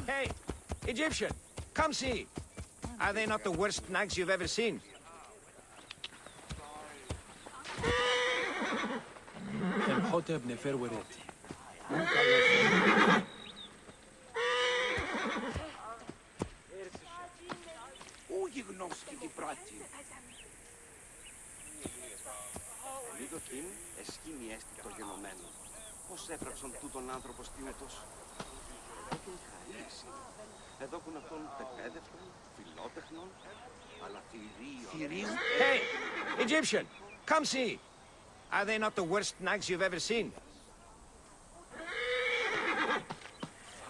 Hey, Egyptian, come see. Are they not the worst nags you've ever seen? Πώς έφραψαν τούτον άνθρωπο στιούτος. Έχουν χαρίσει. Εδώ έχουν αυτόν πεπαίδευτον, φιλότεχνον, αλλά θηρίων. Hey, Egyptian, come see. Are they not the worst nags you've ever seen?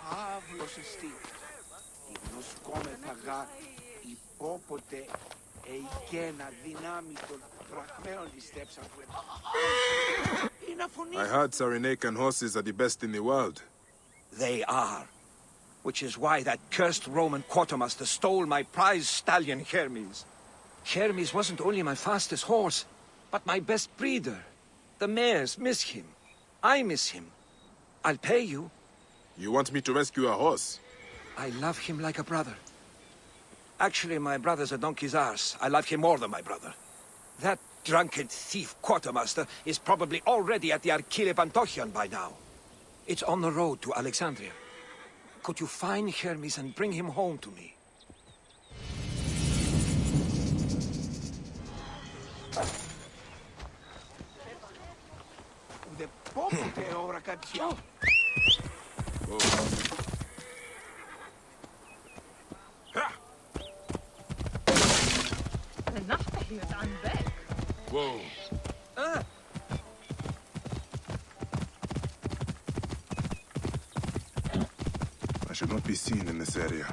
Φαύλος εστί. Γνωσκόμεθα γα υπόποτε εικένα δυνάμει των βραχμένων ληστέψαν που I heard Cyrenaican horses are the best in the world. They are. Which is why that cursed Roman quartermaster stole my prize stallion Hermes. Hermes wasn't only my fastest horse, but my best breeder. The mares miss him. I miss him. I'll pay you. You want me to rescue a horse? I love him like a brother. Actually, my brother's a donkey's arse. I love him more than my brother. That drunken thief quartermaster is probably already at the Archile Pantochion by now. It's on the road to Alexandria. Could you find Hermes and bring him home to me? Whoa. I should not be seen in this area.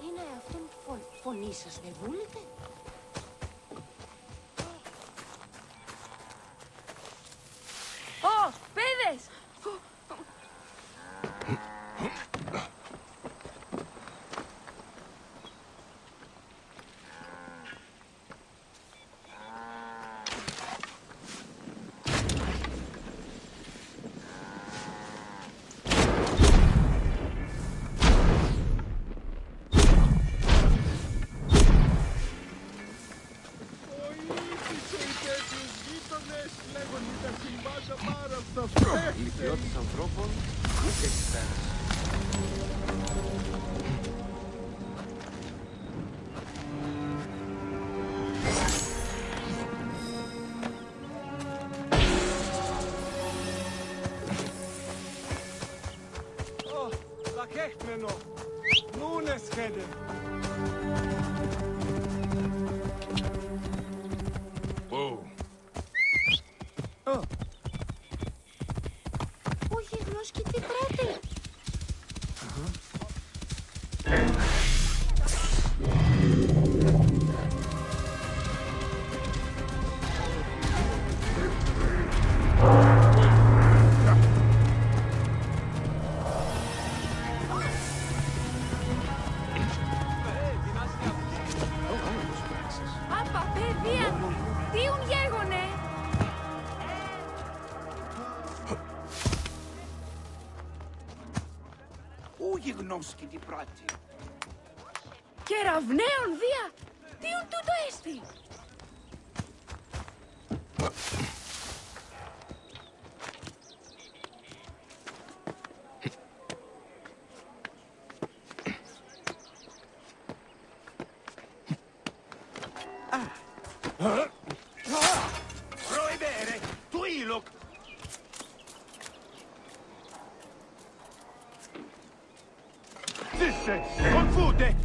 Είναι αυτόν φωνή σας δεν βούλετε? Ω, παιδες! Ηλικιώτης ανθρώπων, ούτε έχεις πέρας. Oh, la kechtmeno. Nun es redde. Whoa. Ο γεγνός και τι πρέπει. Απα, παιδιά! Τίουν γέγονε! Ού γιγνός και τι πράττει. Κεραυναίων δία! Τίουν τούτο έστι! Proibere, tu ilok. Zisse, confute.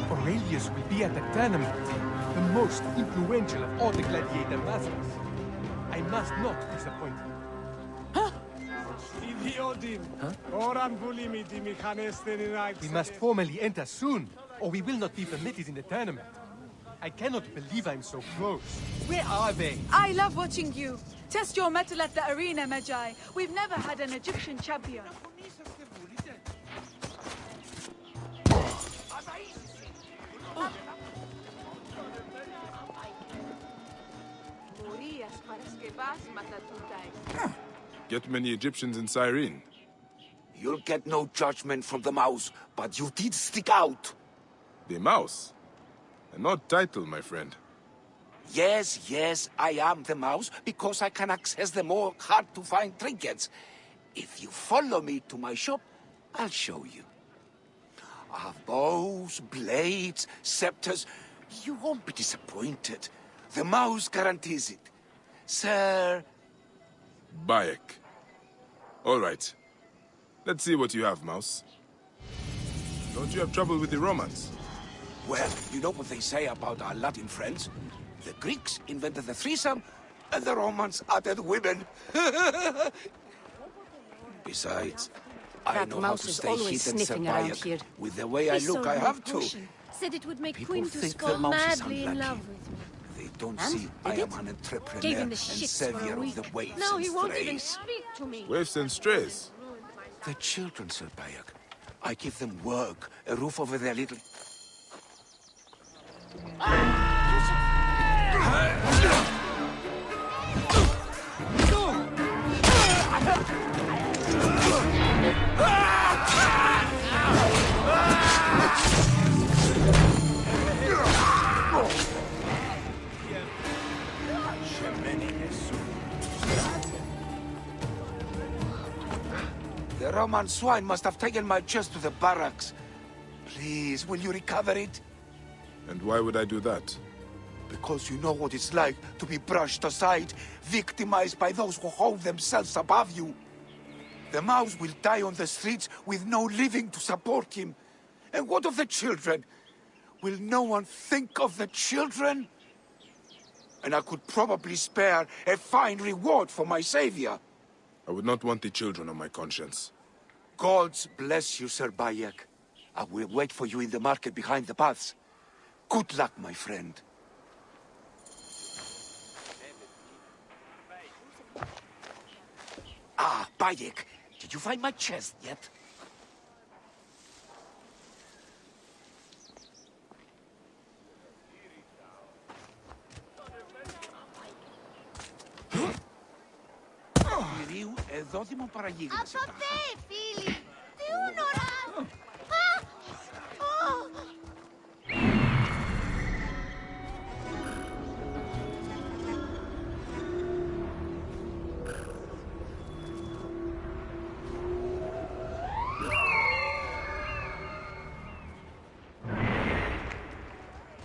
Aurelius will be at the tournament, the most influential of all the gladiator masters. I must not disappoint him. Idiodin. Oran bulimi di mechanesten We must formally enter soon, or we will not be permitted in the tournament. I cannot believe I'm so close. Where are they? I love watching you. Test your metal at the arena, Magi. We've never had an Egyptian champion. Μορίας παρασκευάσματα τούτα. Get many Egyptians in Cyrene. You'll get no judgment from the mouse, but you did stick out. The mouse. An odd title, my friend. Yes, I am the mouse because I can access the more hard-to-find trinkets. If you follow me to my shop, I'll show you. I have bows, blades, scepters. You won't be disappointed. The mouse guarantees it. Sir... Bayek. All right. Let's see what you have, mouse. Don't you have trouble with the Romans? Well, you know what they say about our Latin friends? The Greeks invented the threesome, and the Romans added women. Besides, I That know how mouse to is stay always hidden, sniffing Sir around Bayek. here. With the way I He look, sold I me have a to. potion. Said it would make People Quintus think the fall mouse is madly in unlucky. love with me. They don't And? see I Did am it? an entrepreneur Gave him and the shits for savior a of week. the waifs Now and he won't even strays. speak to me. Waifs and strays. The children, Sir Bayek. I give them work, a roof over their little... The Roman swine must have taken my chest to the barracks. Please, will you recover it? And why would I do that? Because you know what it's like to be brushed aside, victimized by those who hold themselves above you. The mouse will die on the streets with no living to support him. And what of the children? Will no one think of the children? And I could probably spare a fine reward for my savior. I would not want the children on my conscience. Gods bless you, Sir Bayek. I will wait for you in the market behind the paths. Good luck, my friend. Ah, Bayek, did you find my chest yet? Μαρίου, εδώ δεν μου παραγίγνεσαι Από τάχα. τε, φίλοι! Τι ούνορα!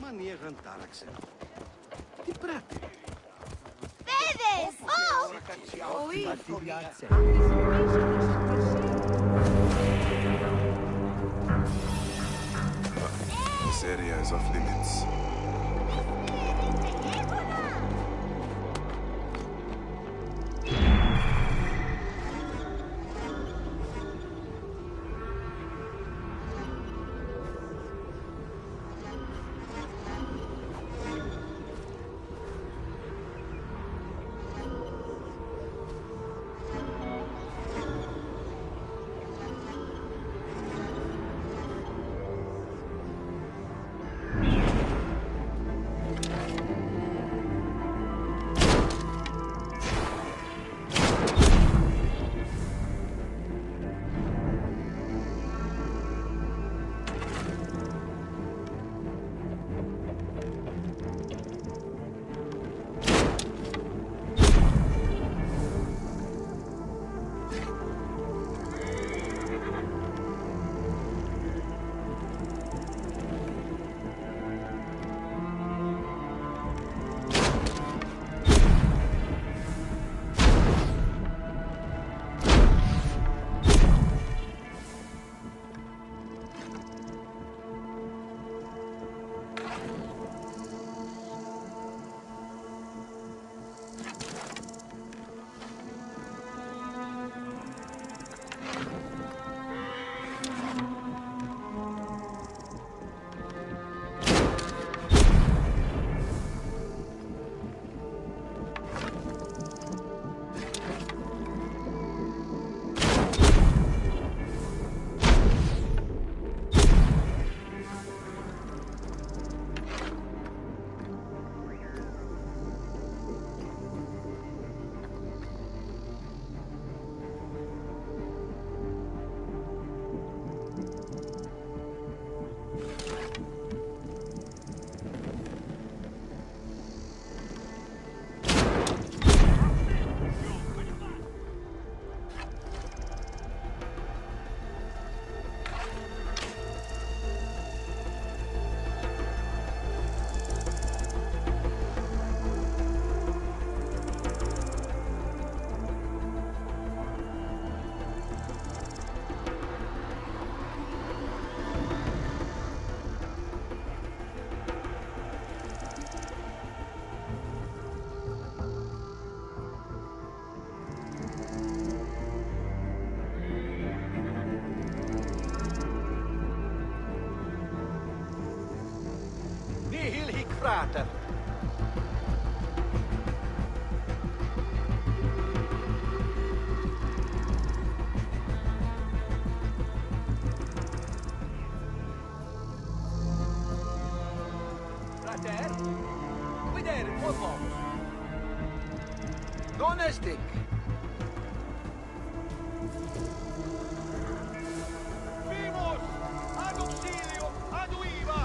Μανιέγαν τάραξε. Τι πράτε. Παιδες! This area is off limits. Nihil hic frater. Frater, videre, foremost. Non estic. Vivos! Ad auxilio! Ad uiva!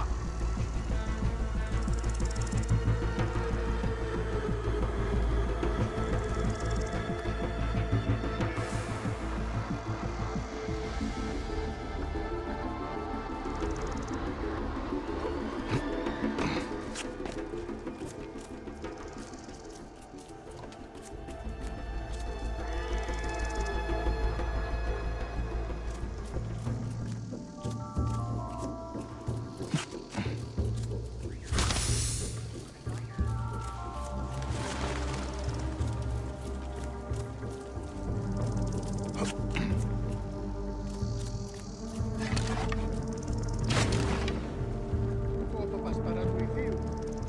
Κότοπας παρά του ηθίου.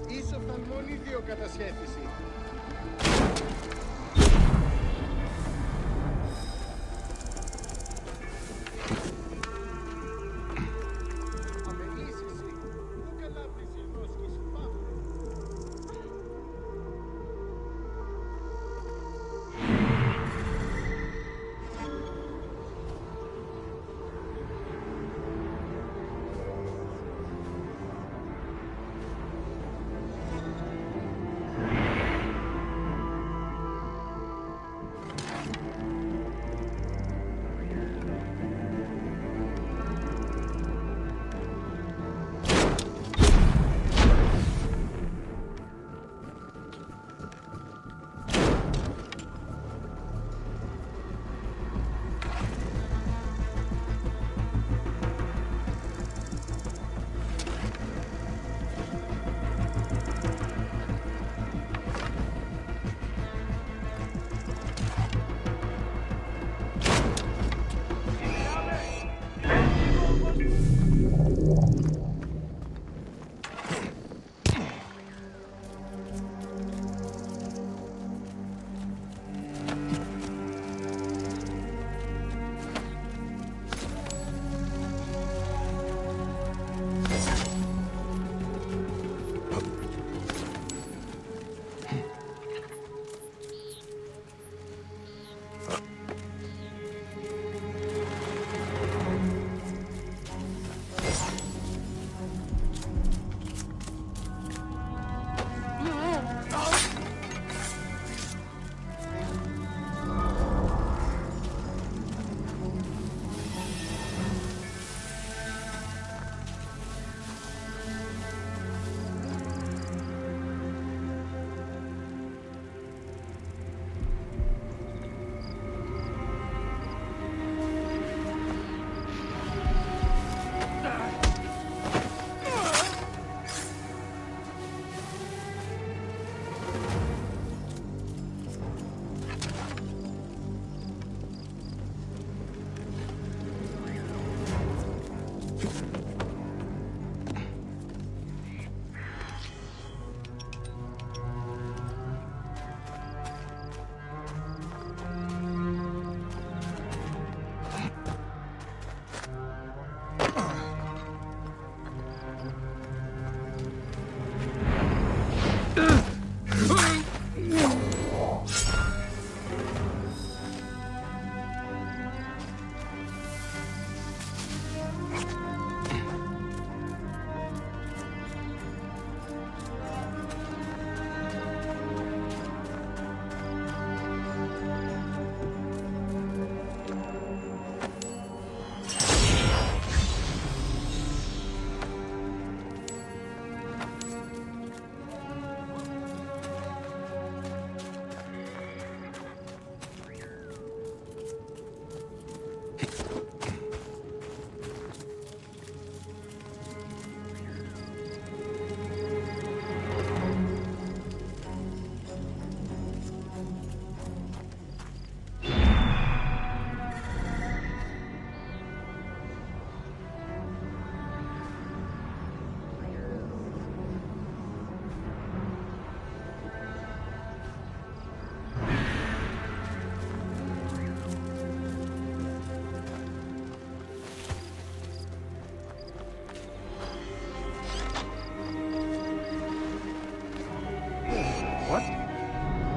Ίσοφθαν μόνοι δύο κατασχέθηση. Αμελής εσύ. Πού καλά πλησιρνός κι σπάχνε.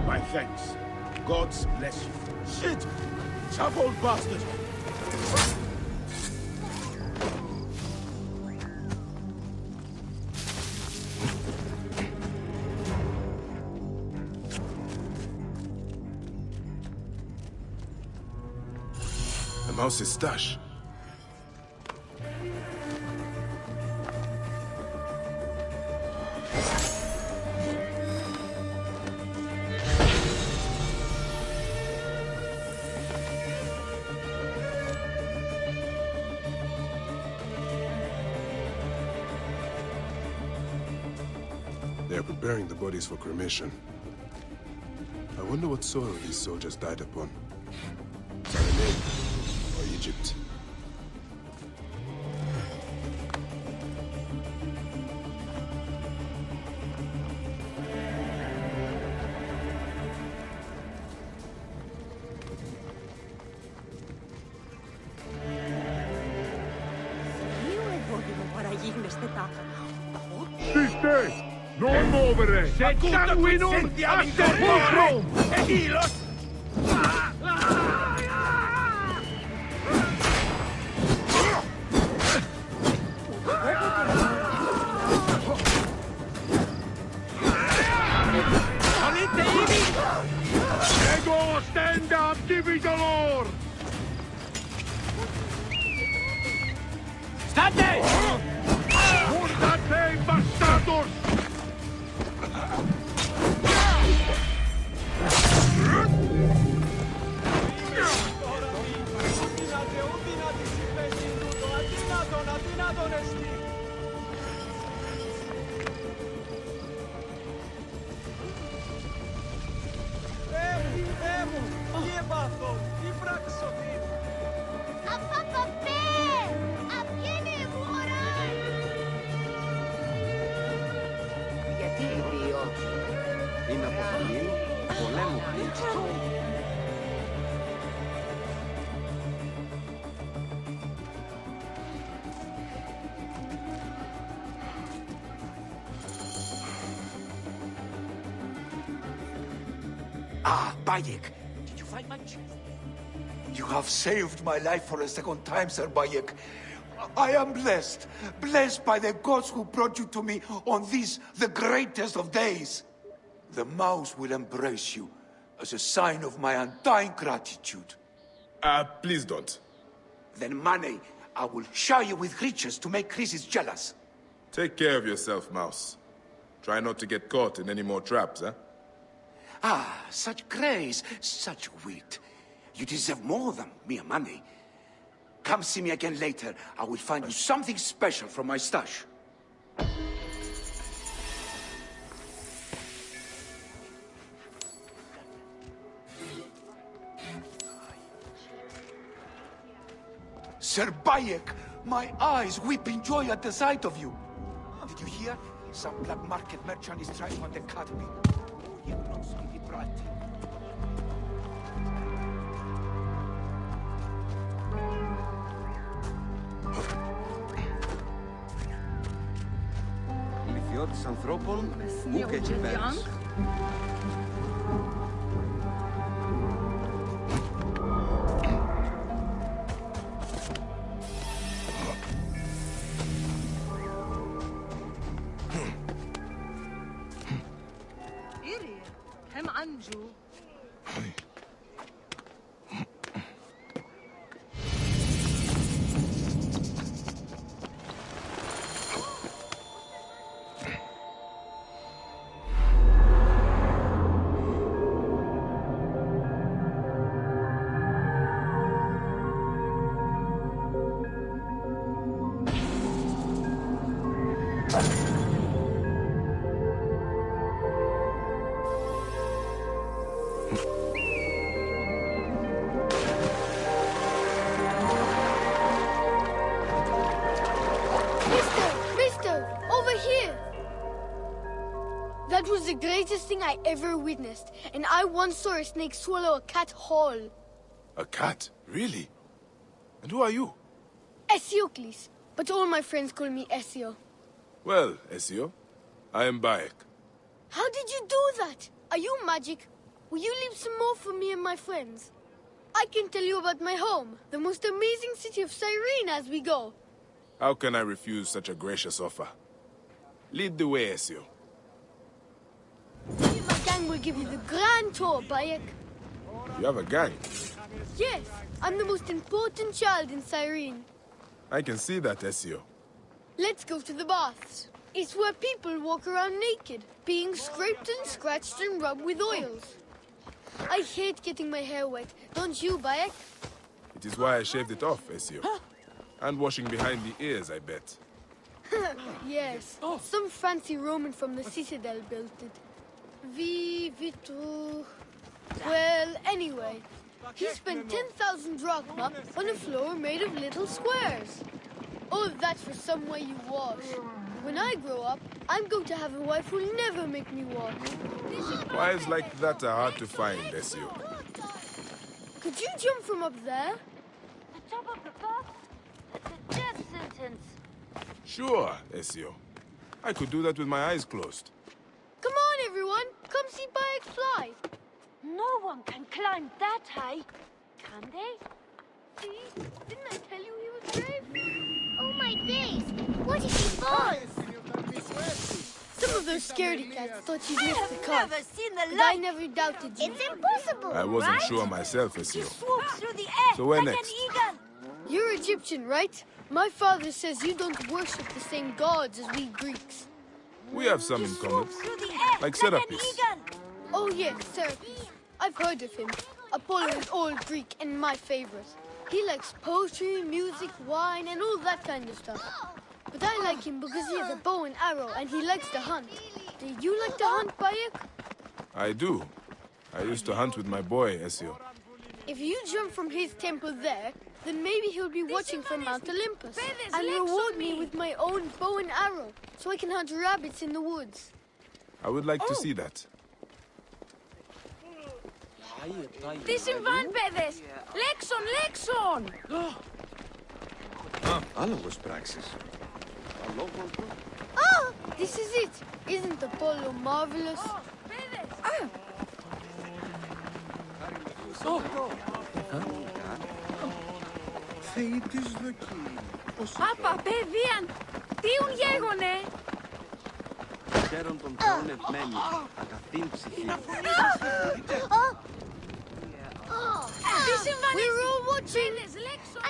My thanks. God's bless you. Shit! Tough old bastard! The mouse's stash. They are preparing the bodies for cremation. I wonder what soil these soldiers died upon. Suriname or Egypt. Non muovere! Se sanguinum a sepulcrum! Egilos! Ego stand up, dividolor! State! Murdate, bastardos! Γιατί λυπεί όχι. Είναι αποφανή πολέμου πλήξης. Ah, Bayek, did you you find my chest? You have saved my life for a second time, Sir Bayek. I am blessed. Blessed by the gods who brought you to me on this, the greatest of days. The mouse will embrace you as a sign of my undying gratitude. Please don't. Then, Mane, I will shower you with riches to make Chrysis jealous. Take care of yourself, Mouse. Try not to get caught in any more traps, huh? Ah, such grace, such wit. You deserve more than mere money. Come see me again later. I will find you something special from my stash. Sir Bayek, my eyes weep in joy at the sight of you. Did you hear? Some black market merchant is trying to undercut me. Oh, you know, sweetie brat. Λιθιώτης ανθρώπων, ουκ έτσι πέρας. هم عنجو That was the greatest thing I ever witnessed, and I once saw a snake swallow a cat whole. A cat? Really? And who are you? Esiocles, but all my friends call me Esio. Well, Ezio, I am Bayek. How did you do that? Are you magic? Will you leave some more for me and my friends? I can tell you about my home, the most amazing city of Cyrene as we go. How can I refuse such a gracious offer? Lead the way, Ezio. Me and my gang will give you the grand tour, Bayek. You have a gang. Yes, I'm the most important child in Cyrene. I can see that, Ezio. Let's go to the baths. It's where people walk around naked, being scraped and scratched and rubbed with oils. I hate getting my hair wet, don't you, Bayek? It is why I shaved it off, Ezio. And washing behind the ears, I bet. Yes, some fancy Roman from the Citadel built it. Vitru... Well, anyway, he spent 10,000 drachma on a floor made of little squares. All that for some way you wash. When I grow up, I'm going to have a wife who'll never make me wash. Wives like that are hard to find, Ezio. Could you jump from up there? The top of the bus? That's a death sentence. Sure, Ezio. I could do that with my eyes closed. Come on, everyone! Come see Bayek fly! No one can climb that high, can they? See? Didn't I tell you he was brave? Oh my days! What if he falls? Some of those scaredy cats thought you'd missed the car. Never seen the But light. I never doubted you. It's impossible! I wasn't right? sure myself, He Ezio. swoops through the air So where like next? an eagle. You're Egyptian, right? My father says you don't worship the same gods as we Greeks. We have some in common. Swoops through the air Like an Serapis. eagle. Oh yes, Serapis. I've heard of him. Apollo is old Greek and my favorite. He likes poetry, music, wine, and all that kind of stuff. But I like him because he has a bow and arrow and he likes to hunt. Do you like to hunt, Bayek? I do. I used to hunt with my boy, Ezio. If you jump from his temple there, then maybe he'll be watching from Mount Olympus and reward me with my own bow and arrow so I can hunt rabbits in the woods. I would like to see that. Τι συμβάν, παιδες! Λέξον, λέξον! Άλογος πράξης. Oh, this is it. Isn't Apollo marvelous? Θεή της δοκή. Πάπα, παιδίαν, τίουν γέγονε. Χαίρον των θεών ευμένη, αγαθήν ψυχή. Τι συμβαίνει? We're all watching.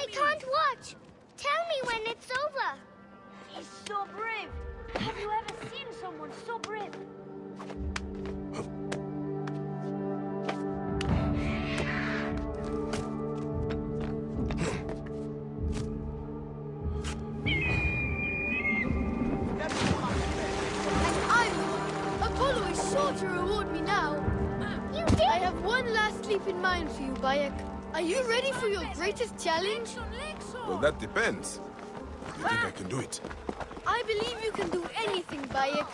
I can't watch. Tell me when it's over. He's so brave. Have you ever seen someone so brave? Apollo is sure to reward me now. You did. I have one last leap in mind for you, Bayek. Are you ready for your greatest challenge? Well, that depends. You think I can do it? I believe you can do anything, Bayek.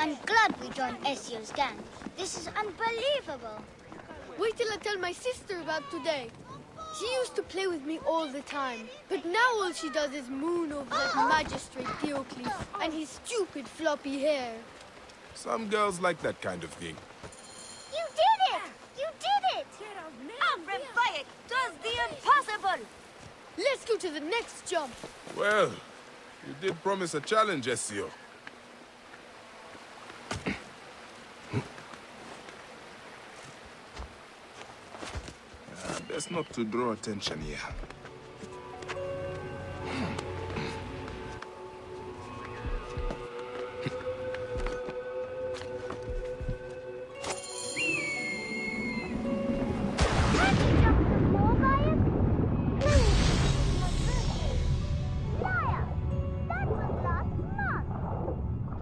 I'm glad we joined Ezio's gang. This is unbelievable. Wait till I tell my sister about today. She used to play with me all the time, but now all she does is moon over that magistrate Diocles and his stupid floppy hair. Some girls like that kind of thing. You did it! You did it! Ambre Bayek does the impossible! Let's go to the next jump. Well, you did promise a challenge, Ezio. Best not to draw attention here.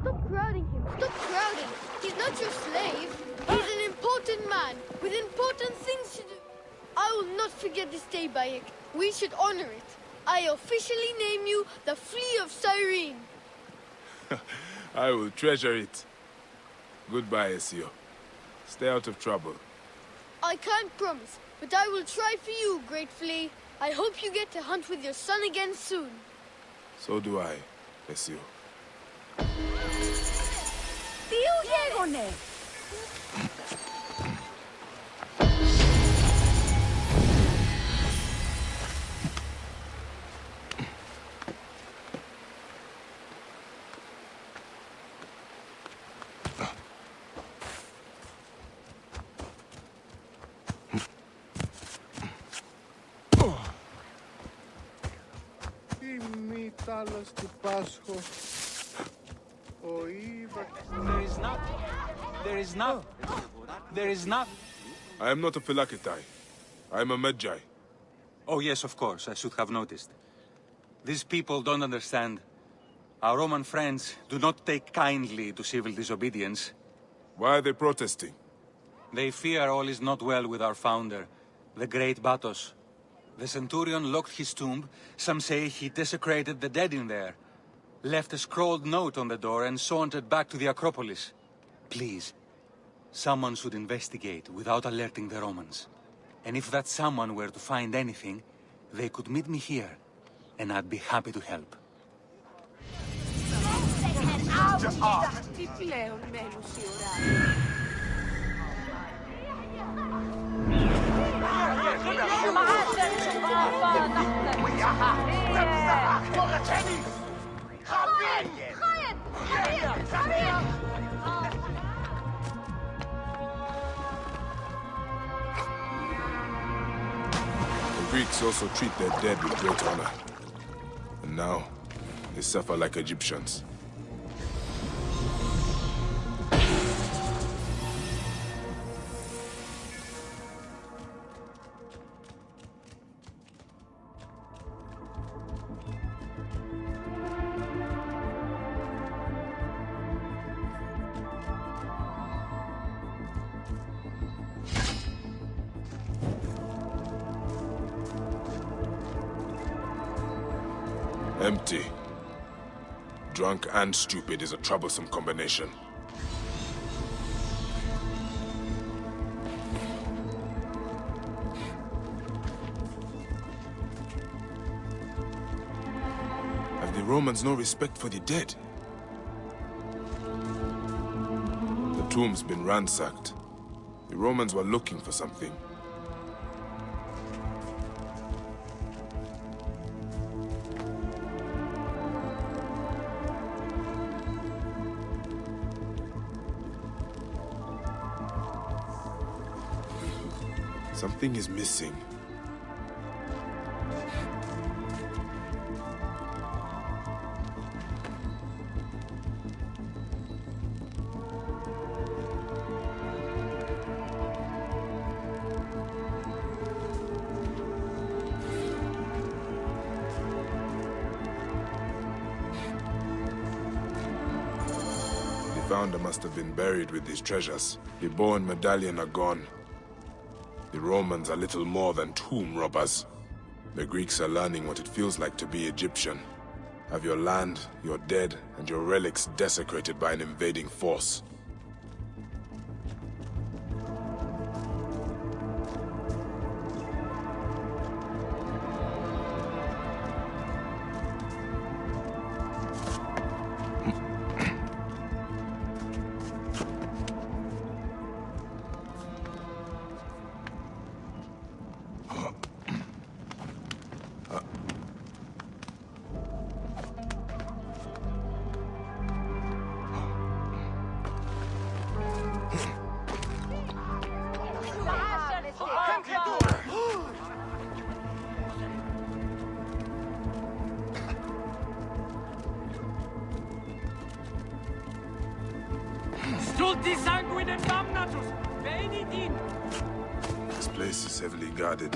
Stop crowding him. Stop crowding. He's not your slave. He's an important man with important things to do. I will not forget this day, Bayek. We should honor it. I officially name you the Flea of Cyrene. I will treasure it. Goodbye, Ezio. Stay out of trouble. I can't promise, but I will try for you, Great Flea. I hope you get to hunt with your son again soon. So do I, Ezio. Τίουν γέγονε. Τάλας του Πάσχο. Ο Ήβα... There is not. I am not a Philokitai. I am a Magi. Oh yes, of course, I should have noticed. These people don't understand. Our Roman friends do not take kindly to civil disobedience. Why are they protesting? They fear all is not well with our founder, the great Batos. The centurion locked his tomb. Some say he desecrated the dead in there. Left a scrawled note on the door and sauntered back to the Acropolis. Please, someone should investigate without alerting the Romans. And if that someone were to find anything, they could meet me here, and I'd be happy to help. Τι πλέον μένουν οι ουρά. The Greeks also treat their dead with great honor. And now, they suffer like Egyptians. Empty. Drunk and stupid is a troublesome combination. Have the Romans no respect for the dead? The tomb's been ransacked. The Romans were looking for something. Something is missing. The founder must have been buried with these treasures. The bow and medallion are gone. The Romans are little more than tomb robbers. The Greeks are learning what it feels like to be Egyptian. Have your land, your dead, and your relics desecrated by an invading force. Stulti sanguinem damnatus! Venit in! This place is heavily guarded.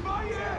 Fire!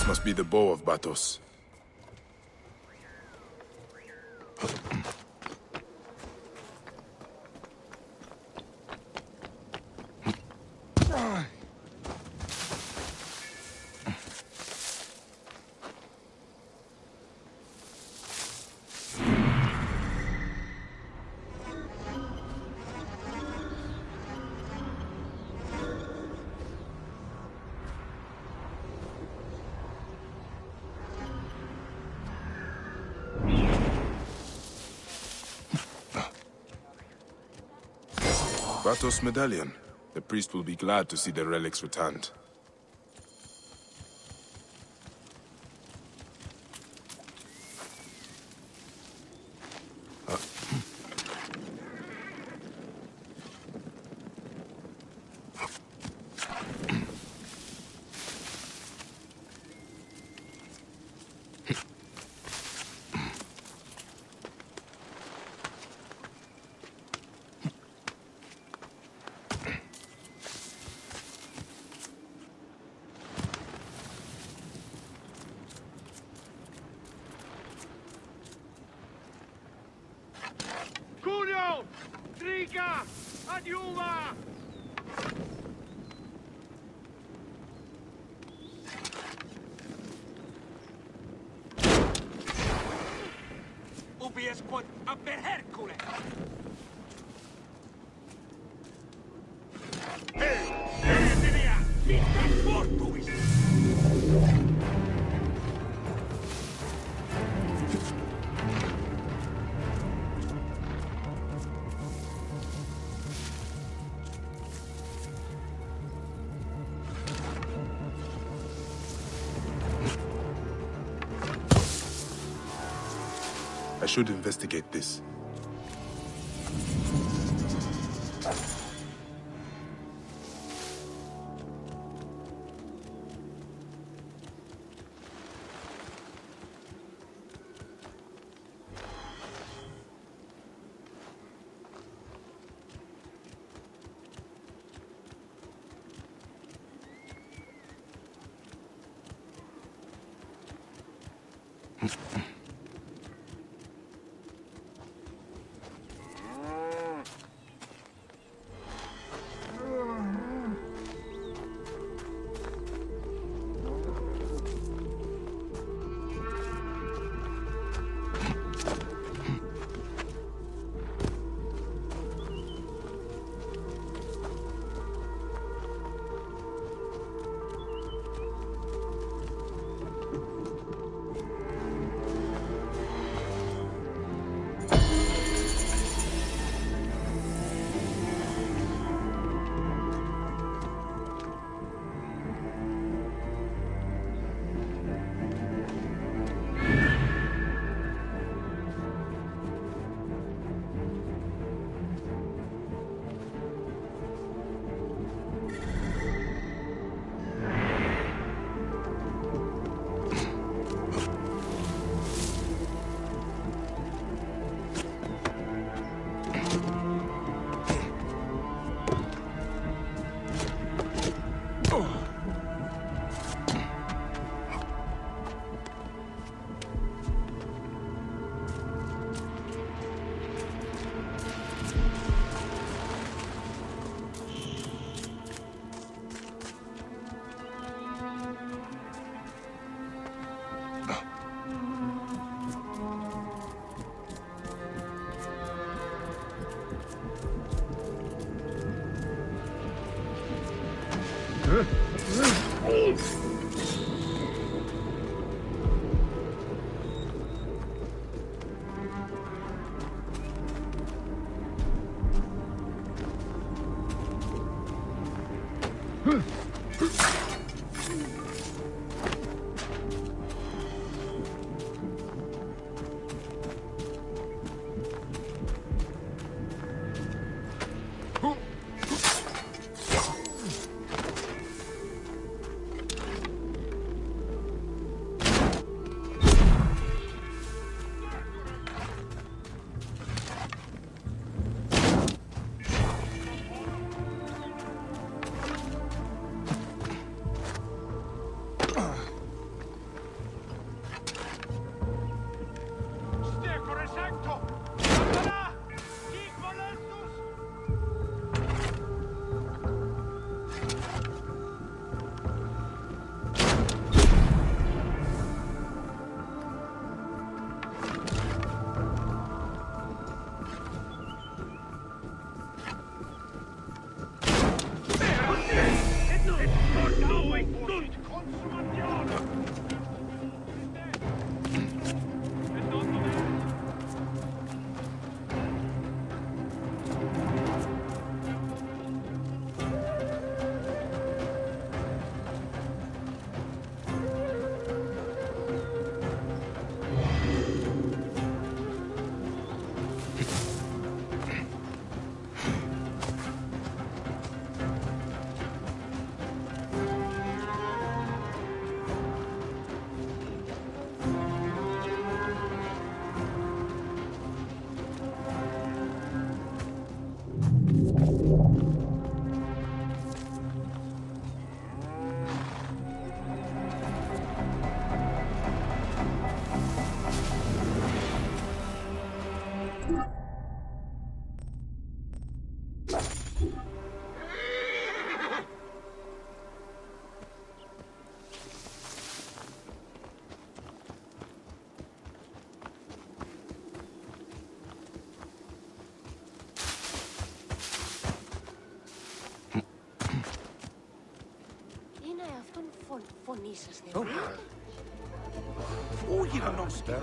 must be the bow of Batos. Batos' medallion. The priest will be glad to see the relics returned. Curio! Driga! Adiula! Ubies quod aber Hercule! Hey! Hey, Diria! Portuis! I should investigate this.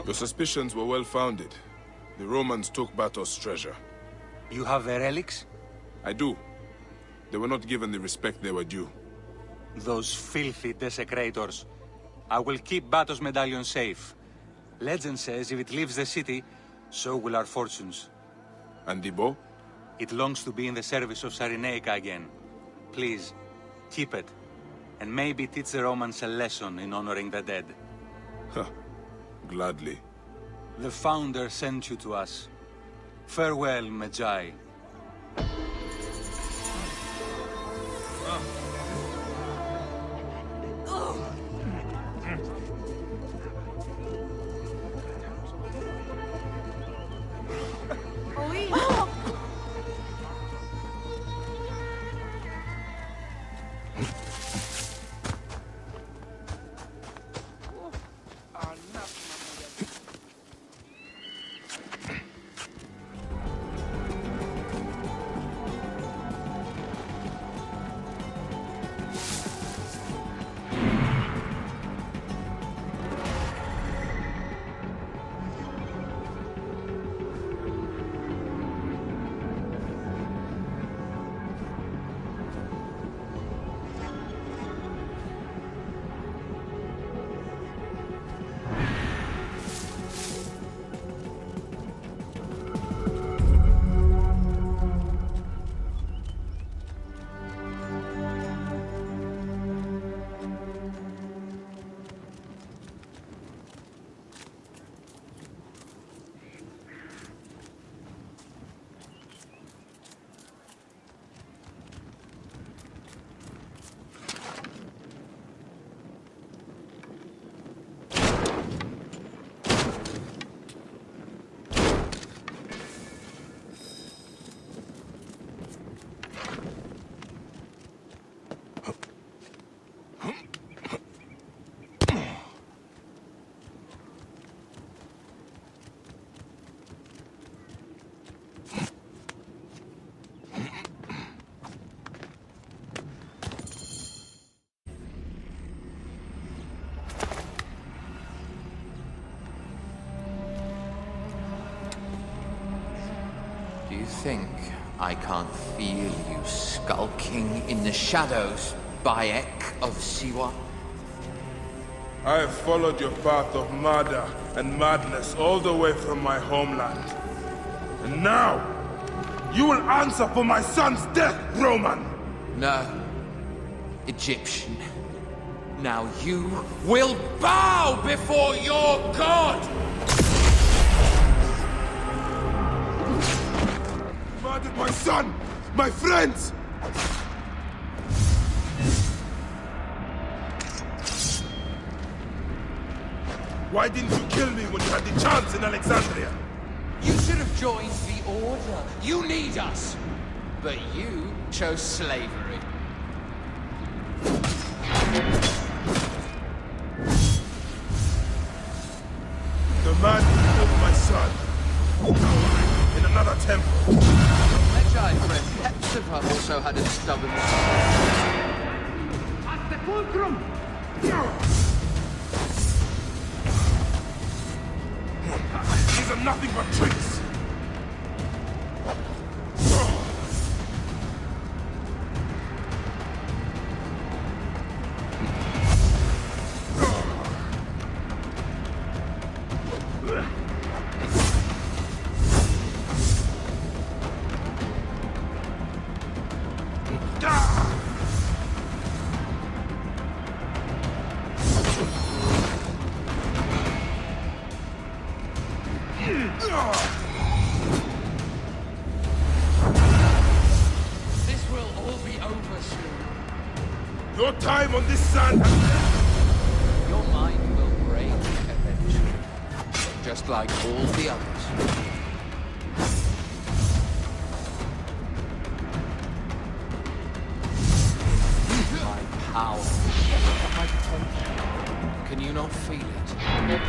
Your suspicions were well founded. The Romans took Batos' treasure. You have the relics? I do. They were not given the respect they were due. Those filthy desecrators. I will keep Batos' medallion safe. Legend says if it leaves the city, so will our fortunes. And the bow? It longs to be in the service of Cyrenaica again. Please, keep it. And maybe teach the Romans a lesson in honoring the dead. Huh. Gladly. The Founder sent you to us. Farewell, Magi. Do you think I can't feel you skulking in the shadows, Bayek of Siwa? I have followed your path of murder and madness all the way from my homeland. And now, you will answer for my son's death, Roman! No, Egyptian. Now you will bow before your god! Murdered my son! My friends! Why didn't you kill me when you had the chance in Alexandria? You should have joined the Order. You need us. But you chose slavery. The man who killed my son. In another temple. Magi friend Hepzibah also had a stubborn side. Fulcrum! These are nothing but tricks! This will all be over soon. Your time on this sand Your mind will break eventually, just like all the others. My power. Can you not feel it?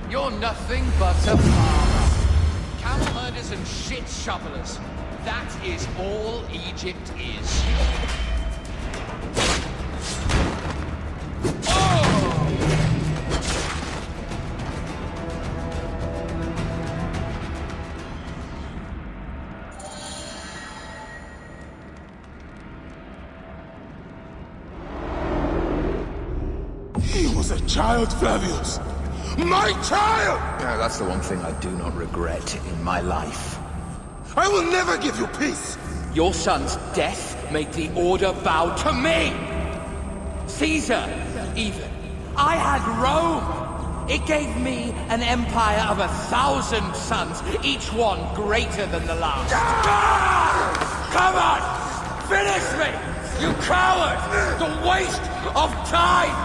You're nothing but a farmer. Camel herders and shit shovelers. That is all Egypt is. He was a child, Flavius! My child! That's the one thing I do not regret in my life. I will never give you peace! Your son's death made the Order bow to me! Caesar, even. I had Rome! It gave me an empire of 1,000 sons, each one greater than the last. Come on! Finish me! You coward! The waste of time!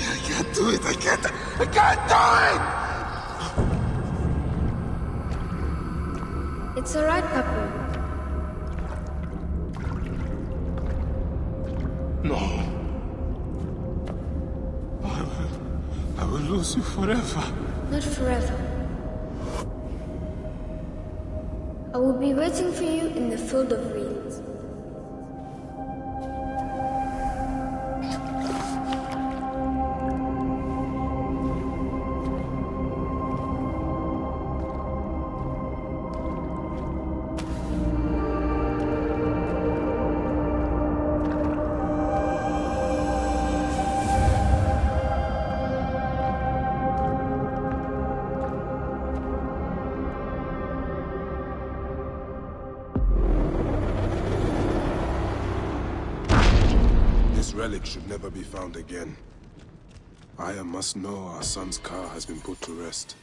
I can't do it! I can't do it! It's alright, Papa. No. I will lose you forever. Not forever. I will be waiting for you in the field of reeds. This relic should never be found again. Aya must know our son's car has been put to rest.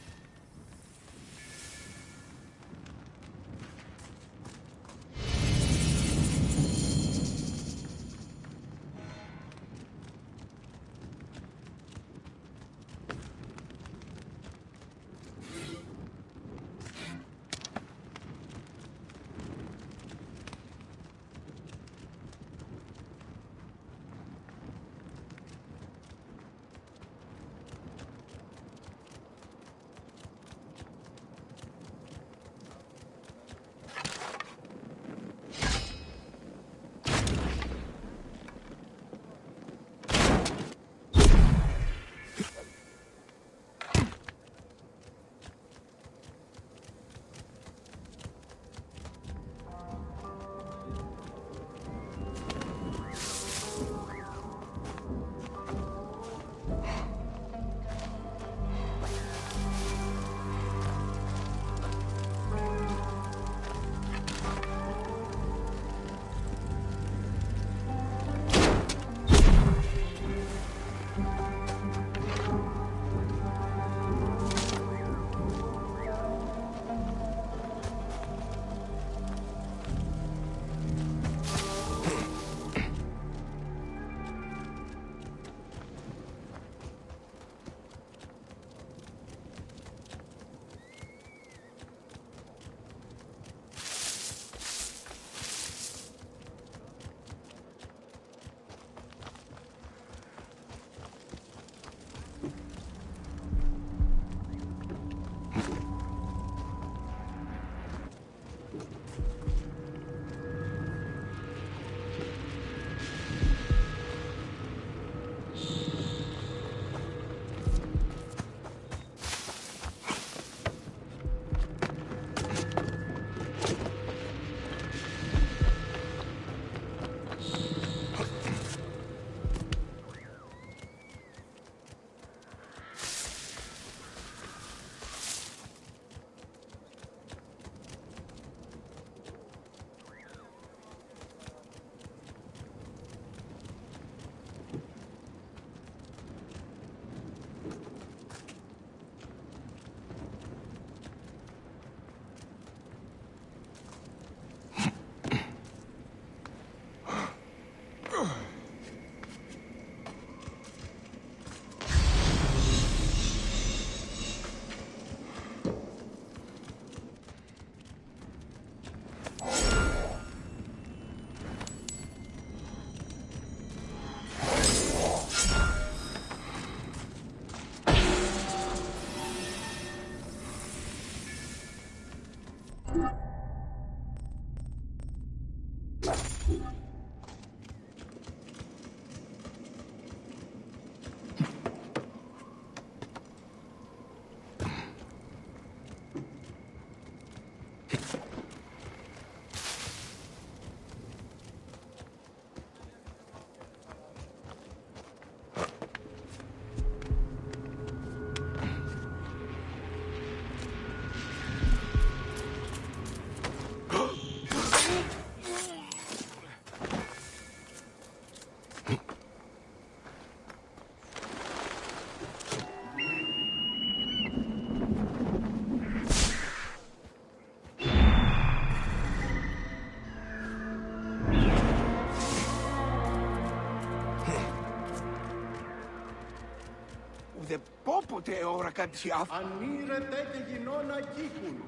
Ούτε πόποτε ώρα κάτι άφη. Ανήρετε και γινών αγγίκουν.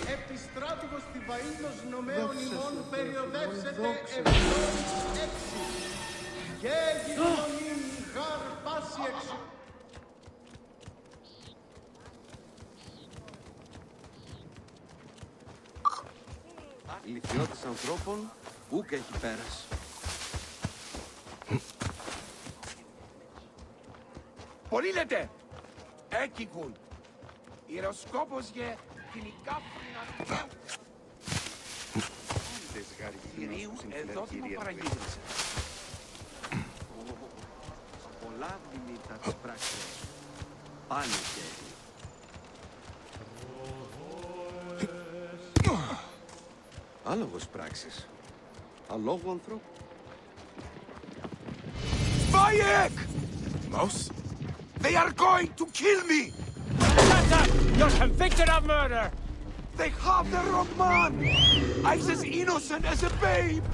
Επιστράτηγος τη βαΐνος νομέων ημών περιοδεύσετε ευλόγης έξι. Και γινωνήν γαρ πάση έξω. Ηλικιώτης ανθρώπων, ούκ έχει πέρας. Πολύλετε! Έκικουν! Ιεροσκόπος για την οικάφρινα Κυρίου εδώ την παραγύρισε. Πολλά μηνύτα της πράξης. Πάνε και άλογος πράξης. Αλόγου ανθρώπου. Bayek! Mouse? They are going to kill me! Shut up! You're convicted of murder! They have the wrong man! I was as innocent as a babe!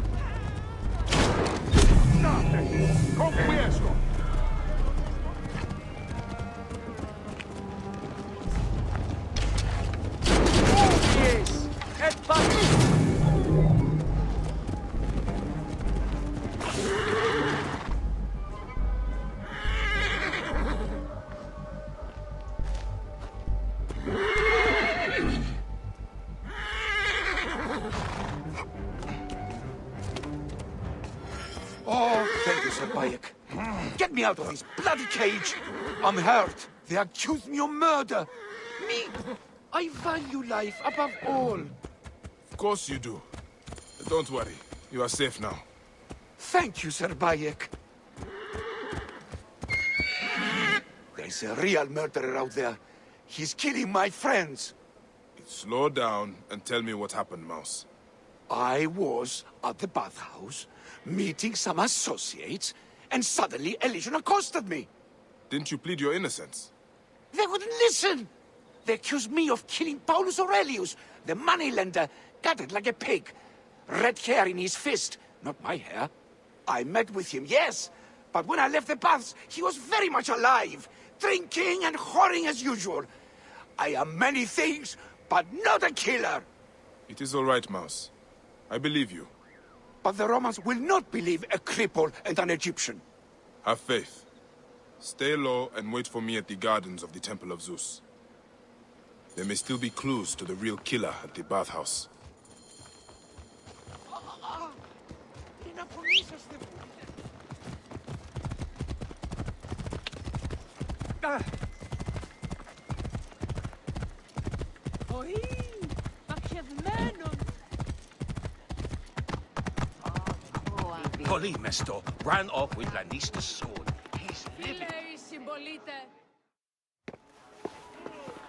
Nothing! Con questo! Yes! E basta! Oh, thank you, Sir Bayek. Get me out of this bloody cage! I'm hurt. They accuse me of murder. Me, I value life above all. Of course you do. But don't worry. You are safe now. Thank you, Sir Bayek. There's a real murderer out there. He's killing my friends. Slow down and tell me what happened, Mouse. I was at the bathhouse, meeting some associates, and suddenly a legion accosted me. Didn't you plead your innocence? They wouldn't listen. They accused me of killing Paulus Aurelius, the moneylender, gutted like a pig. Red hair in his fist, not my hair. I met with him, yes, but when I left the baths, he was very much alive, drinking and whoring as usual. I am many things, but not a killer. It is all right, Mouse. I believe you. But the Romans will not believe a cripple and an Egyptian. Have faith. Stay low and wait for me at the gardens of the Temple of Zeus. There may still be clues to the real killer at the bathhouse. Polymesto ran off with Lanista's sword. He's living.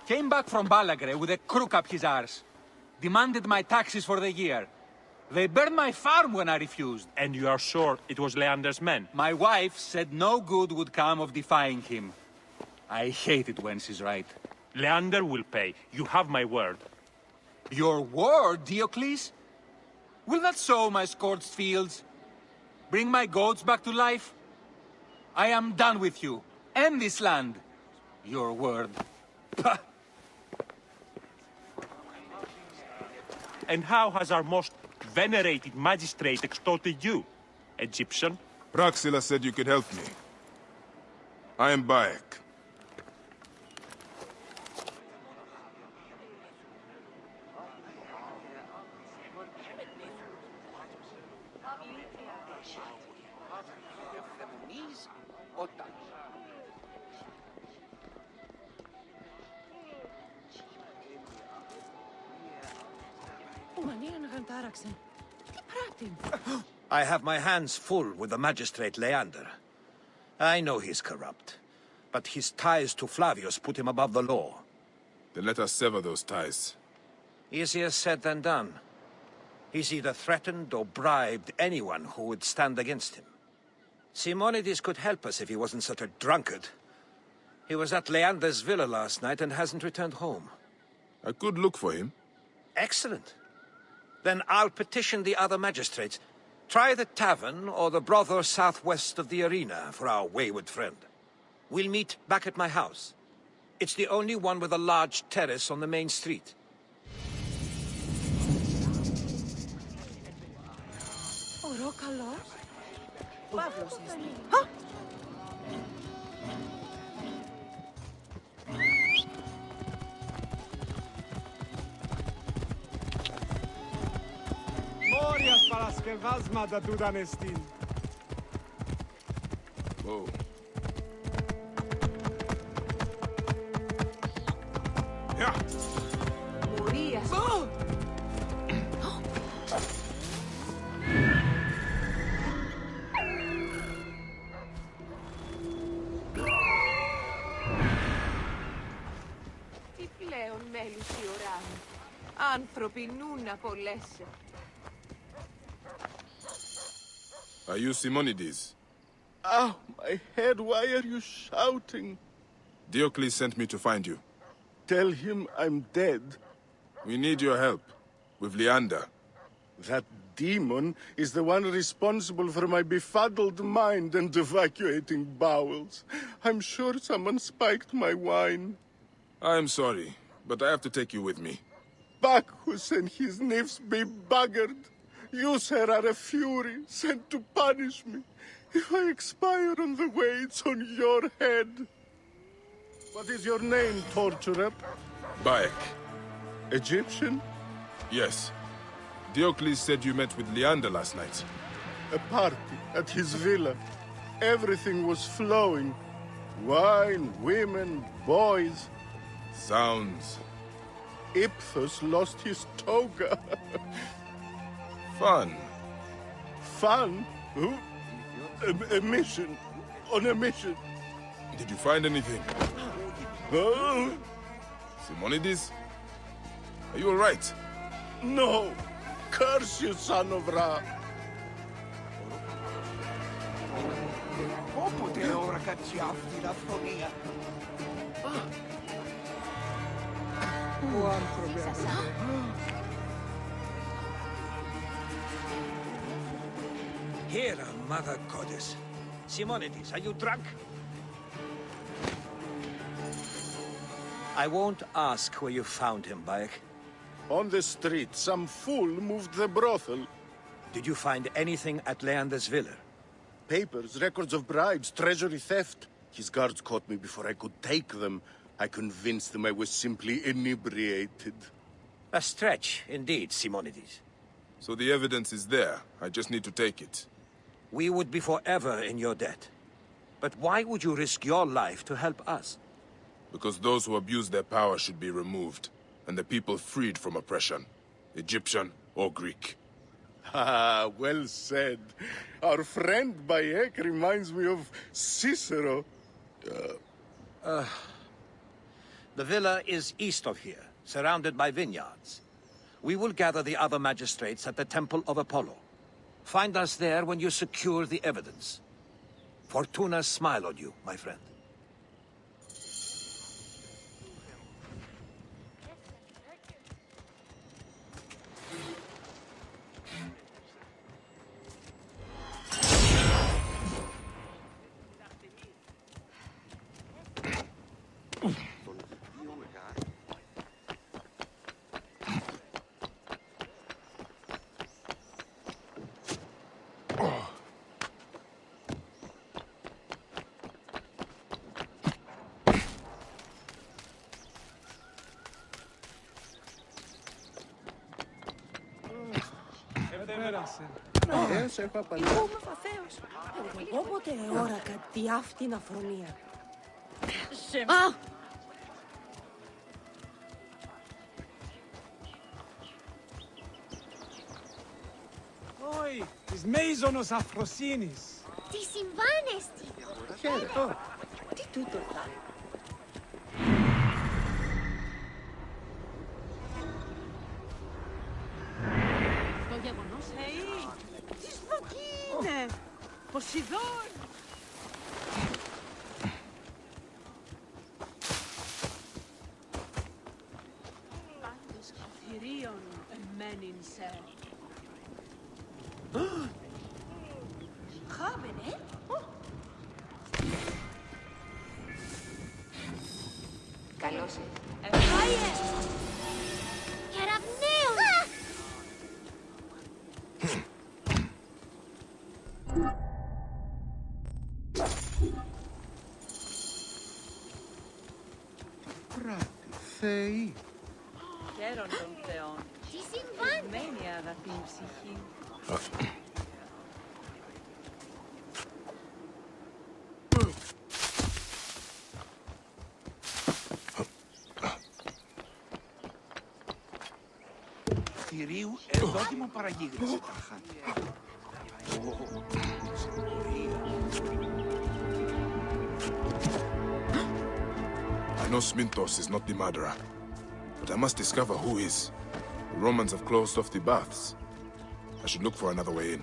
Came back from Balagre with a crook up his arse. Demanded my taxes for the year. They burned my farm when I refused. And you are sure it was Leander's men? My wife said no good would come of defying him. I hate it when she's right. Leander will pay. You have my word. Your word, Diocles? Will that sow my scorched fields? Bring my goats back to life? I am done with you. And this land. Your word. Pah! And how has our most venerated magistrate extorted you, Egyptian? Praxila said you could help me. I am Bayek. I have my hands full with the magistrate Leander. I know he's corrupt, but his ties to Flavius put him above the law. Then let us sever those ties. Easier said than done. He's either threatened or bribed anyone who would stand against him. Simonides could help us if he wasn't such a drunkard. He was at Leander's villa last night and hasn't returned home. I could look for him. Excellent. Then I'll petition the other magistrates. Try the tavern or the brothel southwest of the arena for our wayward friend. We'll meet back at my house. It's the only one with a large terrace on the main street. Μόριας παρασκευάσματα τούταν εστίν. Whoa. Μορίας. Τι πλέον μέλους η ώρα μου. Άνθρωποι νου να απολέσαι. Are you Simonides? Ah, my head, why are you shouting? Diocles sent me to find you. Tell him I'm dead. We need your help. With Leander. That demon is the one responsible for my befuddled mind and evacuating bowels. I'm sure someone spiked my wine. I'm sorry, but I have to take you with me. Bacchus and his nymphs be buggered. You, sir, are a fury, sent to punish me. If I expire on the way, it's on your head. What is your name, torturer? Bayek. Egyptian? Yes. Diocles said you met with Leander last night. A party at his villa. Everything was flowing. Wine, women, boys. Sounds. Iphthos lost his toga. Fun. Fun? Who? A mission. On a mission. Did you find anything? Huh? Simonides? Are you alright? No! Curse you, son of Ra! Όποτε ώρα κατσιάφτει η αφρονία. Ο άνθρωποι Here, Mother Goddess. Simonides, are you drunk? I won't ask where you found him, Bayek. On the street, some fool moved the brothel. Did you find anything at Leander's villa? Papers, records of bribes, treasury theft. His guards caught me before I could take them. I convinced them I was simply inebriated. A stretch, indeed, Simonides. So the evidence is there. I just need to take it. We would be forever in your debt. But why would you risk your life to help us? Because those who abuse their power should be removed, and the people freed from oppression, Egyptian or Greek. Ah, well said. Our friend Bayek reminds me of Cicero. The villa is east of here, surrounded by vineyards. We will gather the other magistrates at the Temple of Apollo. Find us there when you secure the evidence. Fortuna smile on you, my friend. Yes, έχω απαντήσει. Όποτε ώρα κάτι αυτήν αφρονία. Τις μέιζονος αφροσύνης. Τι συμβάνεστη. Χαίρετο. Τι τούτο θα. Το γεγονός, τι σβοκή είναι. Ποσειδών. Πάντως θηρίων εμένην σε. Χάμενε. Καλώς. Εφάιε. Κεραυναίος. Πράτη, θεοί. Χαίρον των θεών. Τι συμβάνει. Μένει αγαθή ψυχή. Θηρίου ερδόκιμο παραγίγρισε τα χάτια. I know Smintos is not the murderer, but I must discover who is. The Romans have closed off the baths. I should look for another way in.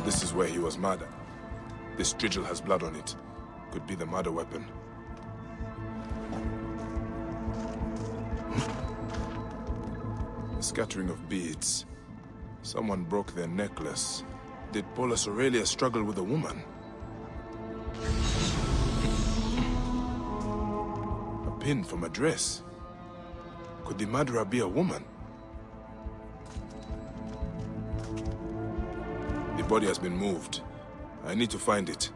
This is where he was murdered. This strigil has blood on it. Could be the murder weapon. A scattering of beads. Someone broke their necklace. Did Paulus Aurelius struggle with a woman? A pin from a dress. Could the murderer be a woman? The body has been moved. I need to find it.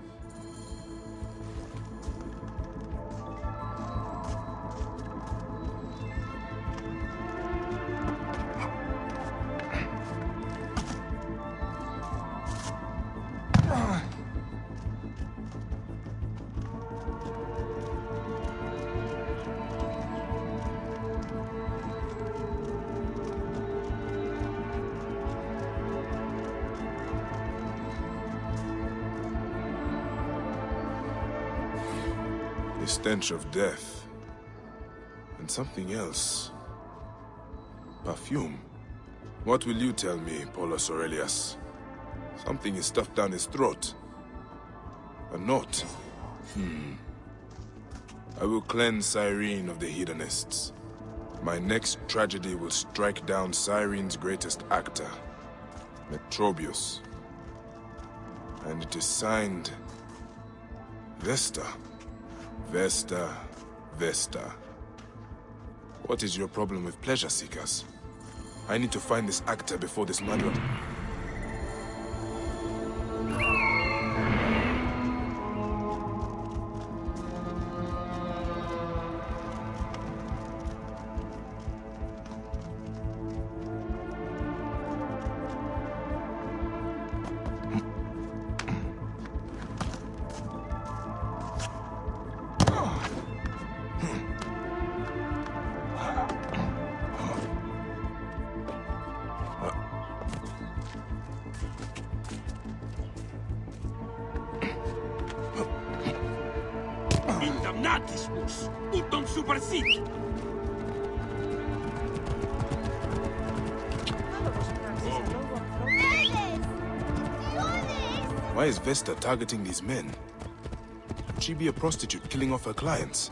The stench of death. And something else. Perfume. What will you tell me, Paulus Aurelius? Something is stuffed down his throat. A note. I will cleanse Cyrene of the hedonists. My next tragedy will strike down Cyrene's greatest actor, Metrobius. And it is signed... Vesta. Vesta. Vesta. What is your problem with pleasure seekers? I need to find this actor before this murder... Indamnatismus! Utton supersit! Why is Vesta targeting these men? Could she be a prostitute killing off her clients?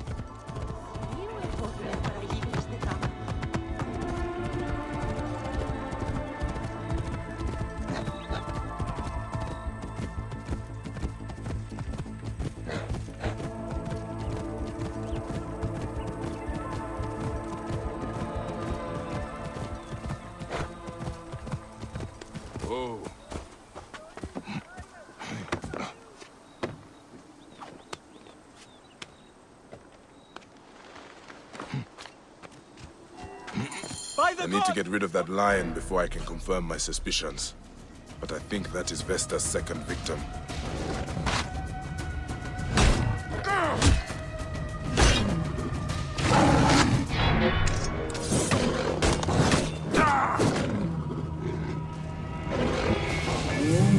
Whoa. I need to get rid of that lion before I can confirm my suspicions. But I think that is Vesta's second victim.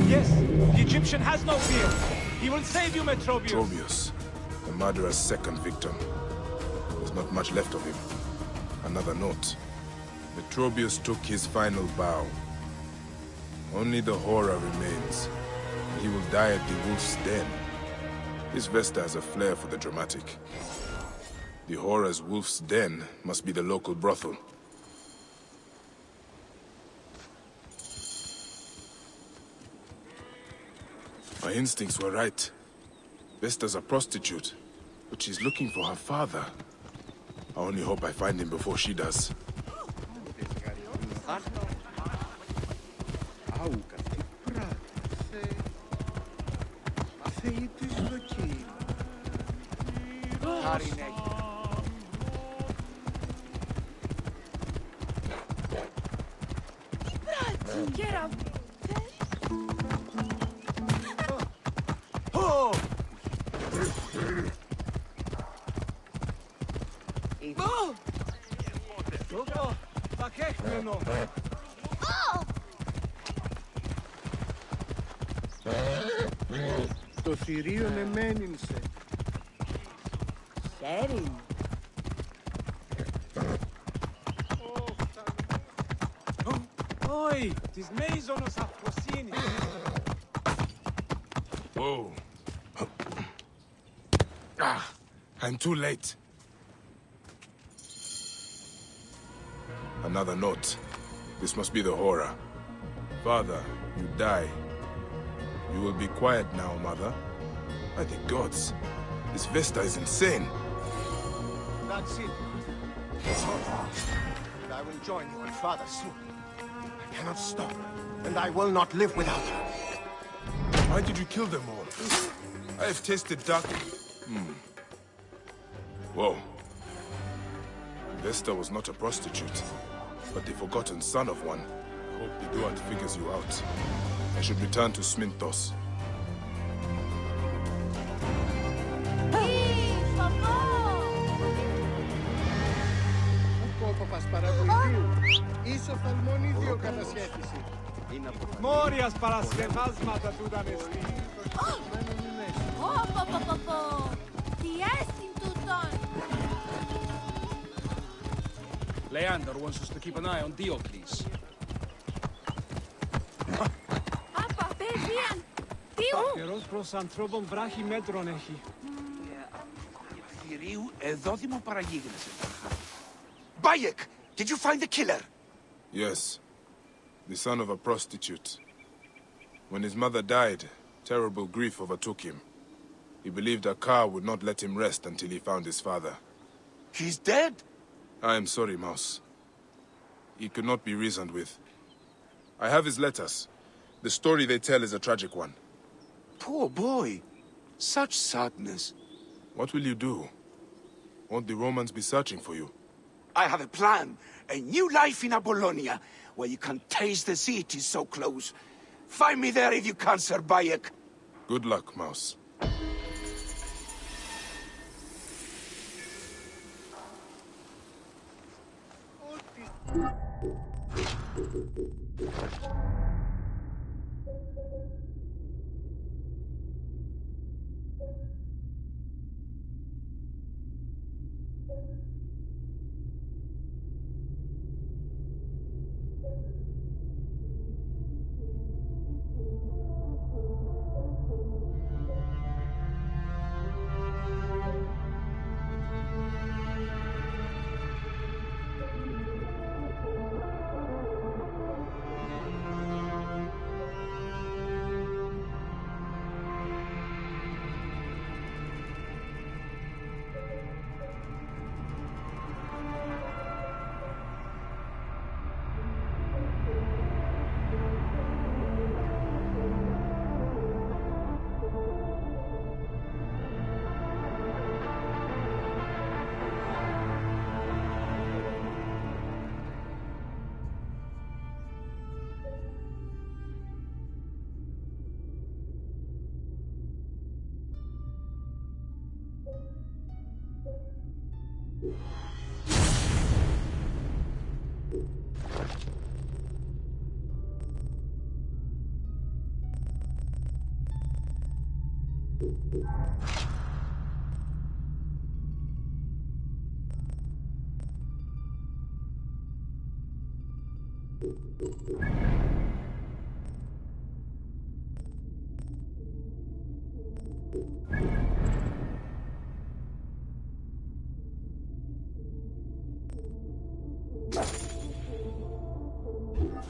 Yes, the Egyptian has no fear. He will save you, Metrobius. Metrobius, the murderer's second victim. There's not much left of him. Another note. Metrobius took his final bow. Only the horror remains. He will die at the wolf's den. This Vesta has a flair for the dramatic. The horror's wolf's den must be the local brothel. My instincts were right. Vesta's a prostitute, but she's looking for her father. I only hope I find him before she does. Get up! Το θηρίον εμένυνσε. Σέριν. Oi, tis meizonos afrosini. Whoa. I'm too late. Another note. This must be the horror. Father, you die. You will be quiet now, mother. By the gods, this Vesta is insane. That's it. And I will join you and Father soon. I cannot stop, and I will not live without her. Why did you kill them all? I have tasted dark... Whoa. Vesta was not a prostitute, but the forgotten son of one. I hope the Duat figures you out. I should return to Sminthos. Κόποπας παραγωγείου. Ίσο θαλμονίδιο κατασχέθηση. Μόριας παρασκευάσματα τούτα μεστή. Πω. Τι έστειν τούτον. Leander wants us to keep an eye on Diocles. Άπα, παιδίαν. Τι Καιρός προς ανθρώπων βράχη μέτρων έχει. Θηρίου εδώ δημοπαραγίγνεσαι. Bayek, did you find the killer? Yes. The son of a prostitute. When his mother died, terrible grief overtook him. He believed Akar would not let him rest until he found his father. He's dead? I am sorry, Mouse. He could not be reasoned with. I have his letters. The story they tell is a tragic one. Poor boy. Such sadness. What will you do? Won't the Romans be searching for you? I have a plan. A new life in Apollonia, where you can taste the sea. It is so close. Find me there if you can, Sir Bayek. Good luck, Mouse.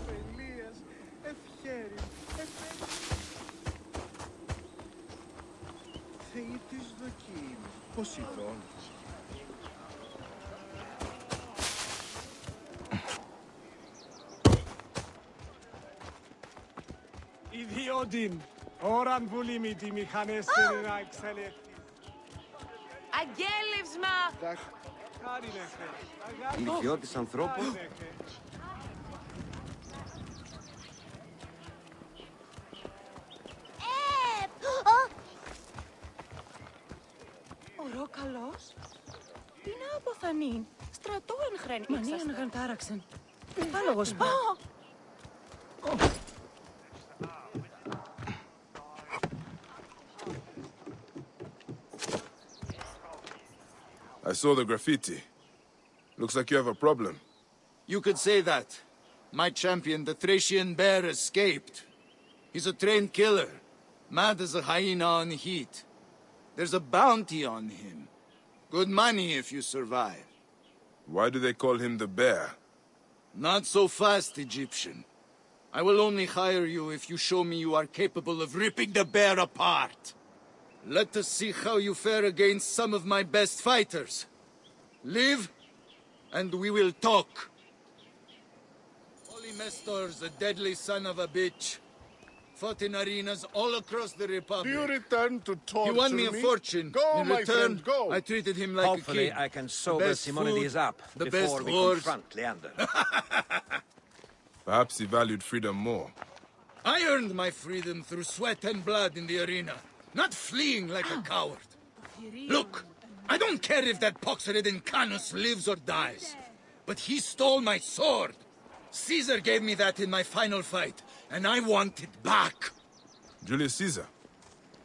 Ελίας, ευχέρι, Θεοί της δοκίμης, Ποσειδών. Ιδιότην, ώραν βουλήμη τη μηχανέστερη να εξελέχθει. Αγγέλευσμα! Ηλικιώτης ανθρώπου. Ωρό καλός. Τι να αποθανήν. Στρατό εν χρένει. Μανίαν γαντάραξεν. Άλογος πά. I saw the graffiti. Looks like you have a problem. You could say that. My champion, the Thracian bear, escaped. He's a trained killer, mad as a hyena on heat. There's a bounty on him. Good money if you survive. Why do they call him the bear? Not so fast, Egyptian. I will only hire you if you show me you are capable of ripping the bear apart. Let us see how you fare against some of my best fighters. Live, and we will talk. Polymestor's a deadly son of a bitch. fought in arenas all across the Republic. Do you return to torture He won me a fortune. Go, in my return, friend, go. I treated him like Hopefully a king. I can The sober best Simonides food, up the before best we whores. confront Leander. Perhaps he valued freedom more. I earned my freedom through sweat and blood in the arena, not fleeing like a coward. Look, I don't care if that pox-ridden Canus lives or dies, but he stole my sword. Caesar gave me that in my final fight, and I want it back. Julius Caesar.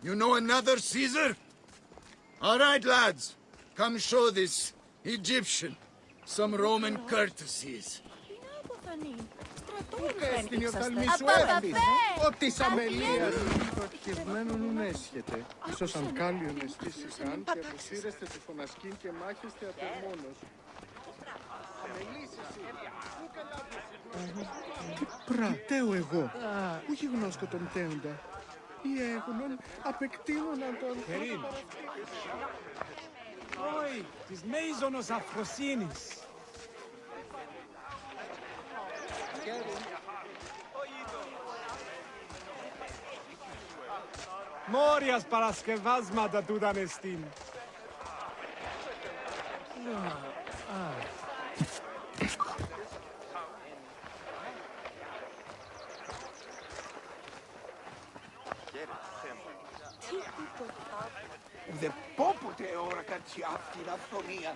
You know another Caesar? All right, lads. Come show this Egyptian some Roman courtesies. Πες στην οφθαλμή σου έρθεις. Ότι της αμελίας πτωχευμένων έσχεται. Ίσως αν κάλλιον εστήσικαν και αποσύρεστε τη φωνασκήν και μάχεστε απεμόνος. Αμελής εσύ. Τι πρατέω εγώ, που γιγνώσκω τον τέοντα. Ή έγνον απεκτείνωναν τον... Περίμ. Όχι, της μέιζωνος αφροσύνης. Μόριας παρασκευάσματα τούταν εστίν. Ούτε πόποτε όρακα τσι αυτήν αυθονία.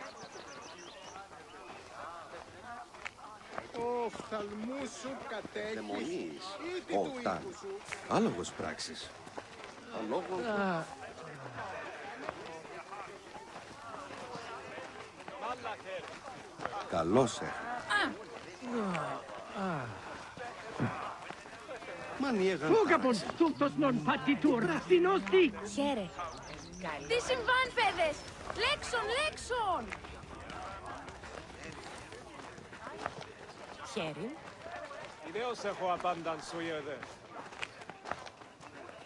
Ο οφθαλμούς σου κατέχεις Δαιμονείς, ήδη του όταν, οίκου σου. άλογος πράξης. Ο λόγος... Καλώς Μανιέγαν Φούγαπον, τούτος νον πατητούρ, στην ώστη. Χαίρε. Τι συμβάν, παιδες! Λέξον, λέξον! Χαίρε. Ιδέως έχω απάνταν σου είδε.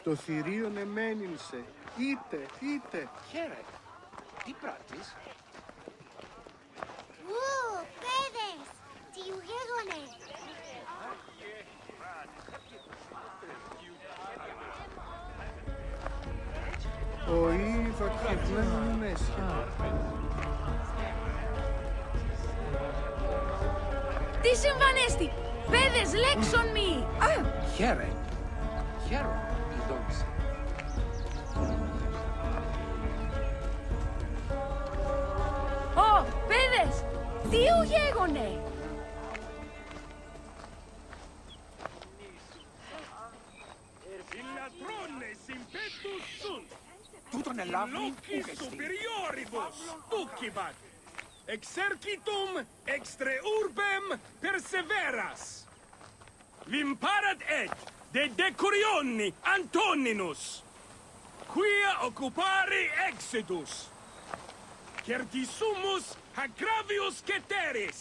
Το θηρίον εμένην σε. Είτε. Χαίρε, τι πράττεις? Ου, παιδες! Τι γέγονε! Ο πτωχευμένων έσχεται. Τι συμβανέστη! Παιδες, λέξον μη! Χαίρε. Χαίρο, ειδόμισε. Ω, παιδες! Τι ου γέγονε! Τούτον ελάβει Loci superioribus ducibat, exercitum extre urbem perseveras. Vimparat et de decurioni Antoninus, quia occupari exodus, certisumus aggravius ceteris.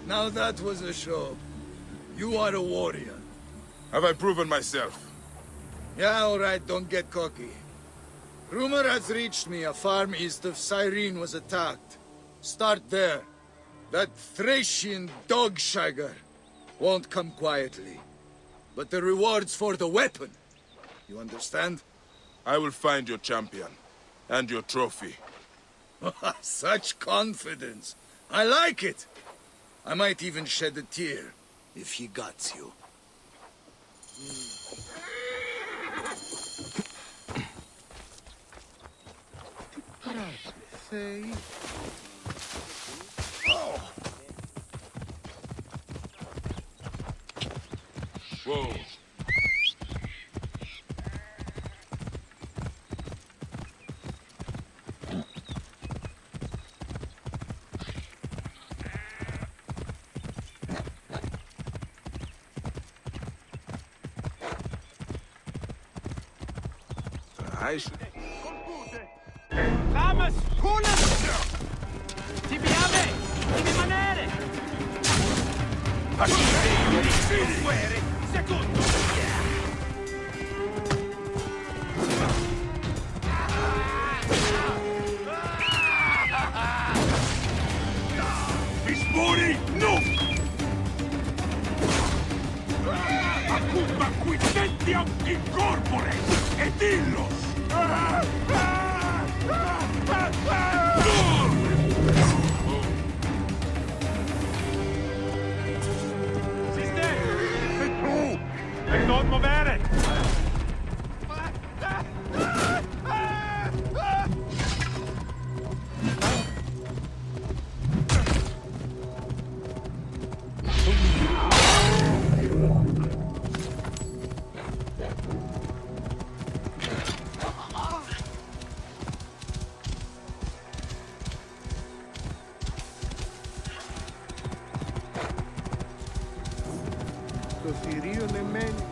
Now that was a show. You are a warrior. Have I proven myself? Yeah, all right, don't get cocky. Rumor has reached me a farm east of Cyrene was attacked. Start there. That Thracian dog-shagger won't come quietly. But the reward's for the weapon. You understand? I will find your champion. And your trophy. Such confidence. I like it. I might even shed a tear if he got you. Whoa. Vamos, culas! Ti piame! Ti rimanere! Fuere! Secondo! Disponi, no! Acumba quintentiam incorpore! E dillos! E non muovere! Το θηρίο μένει.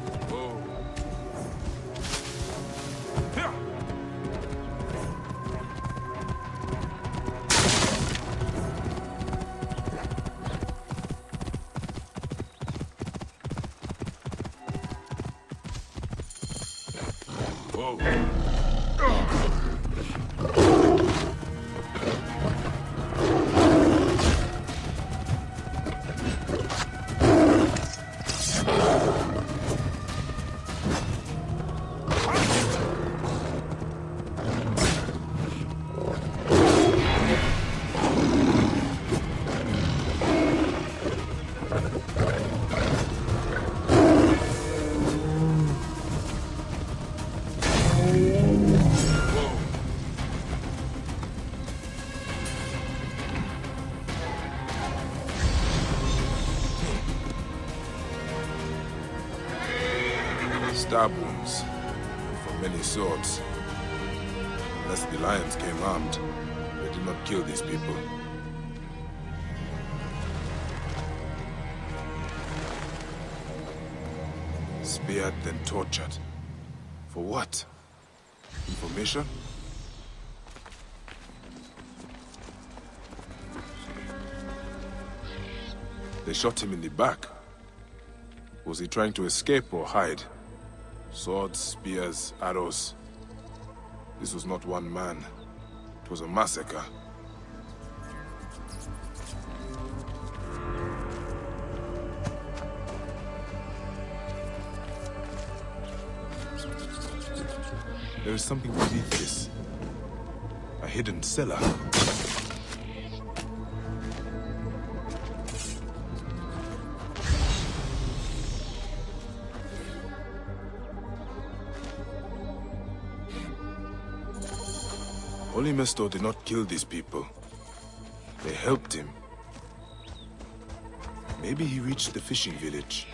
Stab wounds from many swords. Unless the lions came armed, they did not kill these people. Speared, then tortured. For what? Information? They shot him in the back. Was he trying to escape or hide? Swords, spears, arrows. This was not one man. It was a massacre. There is something beneath this. A hidden cellar. Holy Mesto did not kill these people. They helped him. Maybe he reached the fishing village.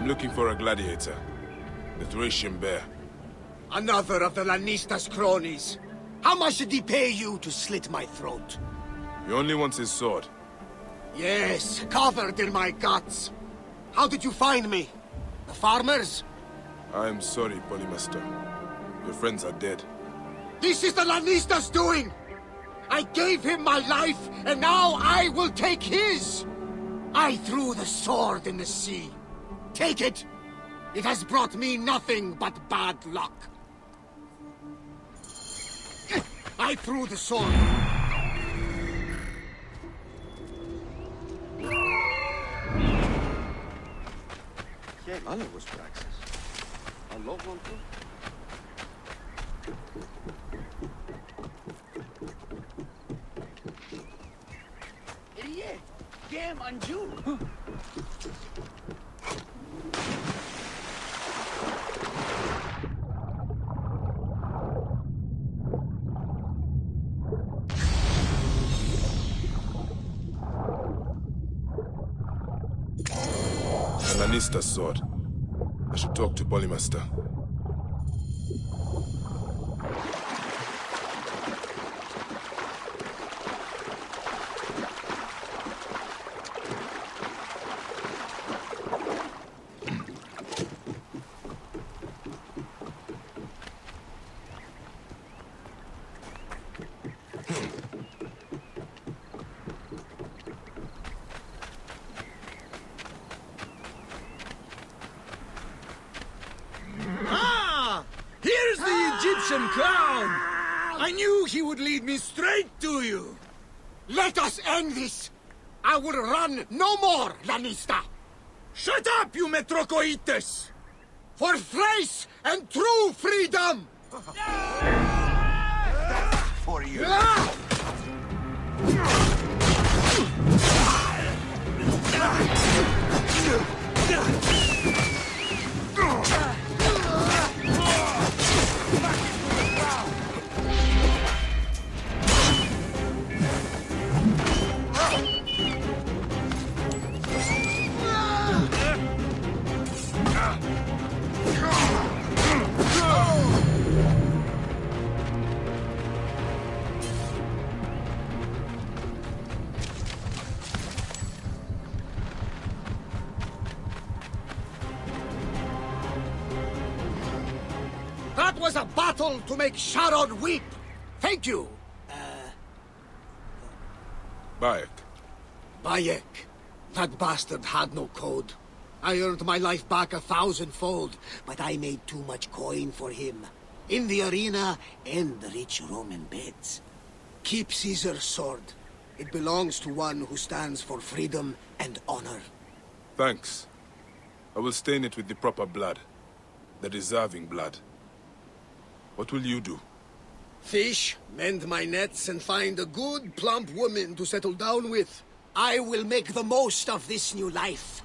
looking for a gladiator. The Thracian bear. Another of the Lannista's cronies. How much did he pay you to slit my throat? He only wants his sword. Yes, covered in my guts. How did you find me? The farmers? I am sorry, Polymaster. Your friends are dead. This is the Lannista's doing! I gave him my life, and now I will take his! I threw the sword in the sea. Take it! It has brought me nothing but bad luck. I threw the sword. Και άλογος πράξεις. Αλόγων του. Idiot! Damn, Anju! Lannister's sword. I should talk to Polymaster. Egyptian clown! I knew he would lead me straight to you! Let us end this! I will run no more, Lanista! Shut up, you Metrocoites! For Thrace and true freedom! For you. That was a battle to make Sharon weep! Thank you! Bayek. Bayek. That bastard had no code. I earned my life back 1,000-fold, but I made too much coin for him. In the arena and the rich Roman beds. Keep Caesar's sword. It belongs to one who stands for freedom and honor. Thanks. I will stain it with the proper blood. The deserving blood. What will you do? Fish, mend my nets, and find a good, plump woman to settle down with. I will make the most of this new life.